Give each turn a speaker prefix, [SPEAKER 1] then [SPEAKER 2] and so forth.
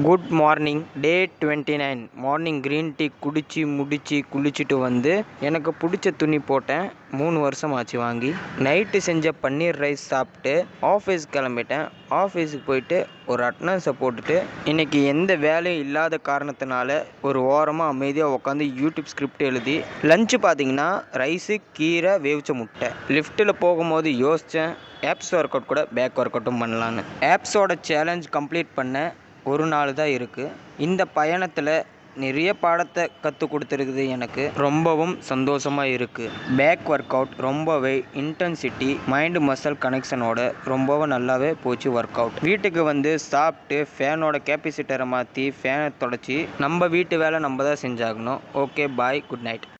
[SPEAKER 1] Good morning. Day 29. Morning green tea முடித்து குளிச்சுட்டு வந்து எனக்கு பிடிச்ச துணி போட்டேன். 3 வருஷம் ஆச்சு வாங்கி. நைட்டு செஞ்ச பன்னீர் ரைஸ் சாப்பிட்டு ஆஃபீஸ் கிளம்பிட்டேன். ஆஃபீஸுக்கு போயிட்டு ஒரு அட்டனன்ஸை போட்டுட்டு இன்றைக்கி எந்த வேலையும் இல்லாத காரணத்தினால ஒரு ஓரமாக அமைதியாக உட்காந்து யூடியூப் ஸ்கிரிப்ட் எழுதி லஞ்சு பார்த்திங்கன்னா ரைஸு, கீரை, வேவிச்ச முட்டை. லிஃப்ட்டில் போகும்போது யோசித்தேன், ஆப்ஸ் ஒர்க் அவுட் கூட பேக் ஒர்க் அவுட்டும் பண்ணலான்னு. ஆப்ஸோட சேலஞ்ச் கம்ப்ளீட் பண்ண ஒரு நாள் தான் இருக்குது. இந்த பயணத்தில் நிறைய பாடத்தை கற்றுக் கொடுத்துருக்குது. எனக்கு ரொம்பவும் சந்தோஷமாக இருக்குது. பேக் ஒர்க் அவுட் ரொம்பவே இன்டென்சிட்டி, மைண்டு மசில் கனெக்ஷனோட ரொம்பவும் நல்லாவே போச்சு ஒர்க் அவுட். வீட்டுக்கு வந்து சாப்பிட்டு ஃபேனோட கேப்பசிட்டரை மாற்றி ஃபேனை தொடச்சி நம்ம வீட்டு வேலை நம்ம தான் செஞ்சாகணும். ஓகே, பாய், குட் நைட்.